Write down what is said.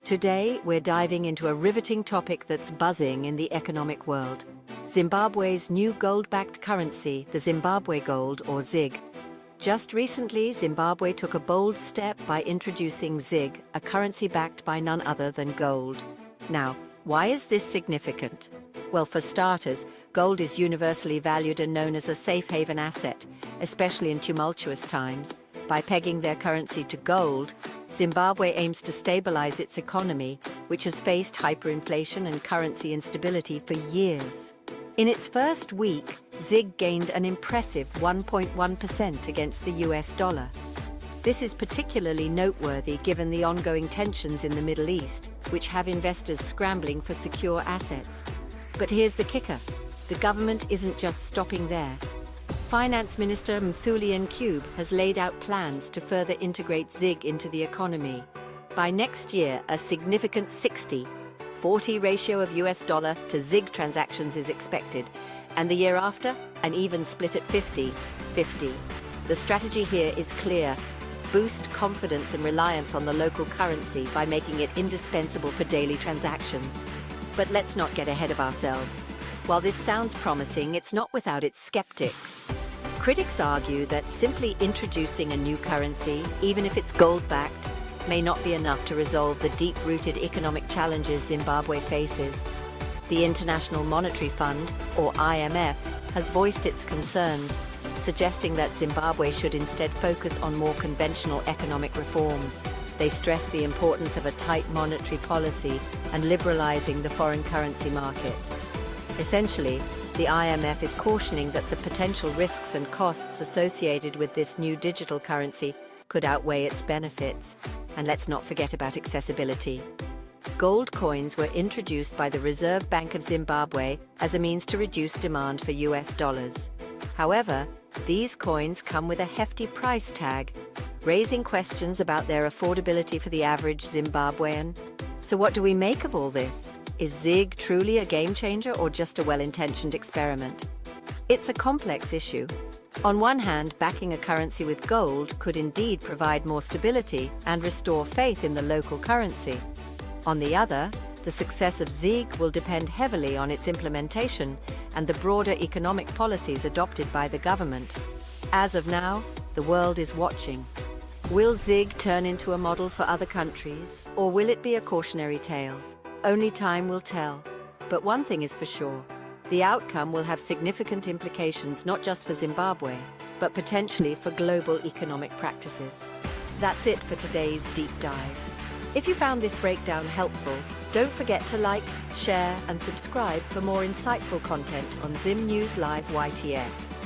Today, we're diving into a riveting topic that's buzzing in the economic world. Zimbabwe's new gold-backed currency, the Zimbabwe Gold, or ZiG. Just recently, Zimbabwe took a bold step by introducing ZiG, a currency backed by none other than gold. Now, why is this significant? Well, for starters, gold is universally valued and known as a safe haven asset, especially in tumultuous times. By pegging their currency to gold, Zimbabwe aims to stabilize its economy, which has faced hyperinflation and currency instability for years. In its first week, ZiG gained an impressive 1.1% against the US dollar. This is particularly noteworthy given the ongoing tensions in the Middle East, which have investors scrambling for secure assets. But here's the kicker. The government isn't just stopping there. Finance Minister Mnangagwa has laid out plans to further integrate ZiG into the economy. By next year, a significant 60-40 ratio of US dollar to ZiG transactions is expected, and the year after, an even split at 50-50. The strategy here is clear. Boost confidence and reliance on the local currency by making it indispensable for daily transactions. But let's not get ahead of ourselves. While this sounds promising, it's not without its skeptics. Critics argue that simply introducing a new currency, even if it's gold-backed, may not be enough to resolve the deep-rooted economic challenges Zimbabwe faces. The International Monetary Fund, or IMF, has voiced its concerns, suggesting that Zimbabwe should instead focus on more conventional economic reforms. They stress the importance of a tight monetary policy and liberalizing the foreign currency market. Essentially, the IMF is cautioning that the potential risks and costs associated with this new digital currency could outweigh its benefits. And let's not forget about accessibility. Gold coins were introduced by the Reserve Bank of Zimbabwe as a means to reduce demand for US dollars. However, these coins come with a hefty price tag, raising questions about their affordability for the average Zimbabwean. So what do we make of all this? Is ZiG truly a game changer or just a well-intentioned experiment? It's a complex issue. On one hand, backing a currency with gold could indeed provide more stability and restore faith in the local currency. On the other, the success of ZiG will depend heavily on its implementation and the broader economic policies adopted by the government. As of now, the world is watching. Will ZiG turn into a model for other countries, or will it be a cautionary tale? Only time will tell. But one thing is for sure. The outcome will have significant implications not just for Zimbabwe, but potentially for global economic practices. That's it for today's deep dive. If you found this breakdown helpful, don't forget to like, share, and subscribe for more insightful content on Zim News Live YTS.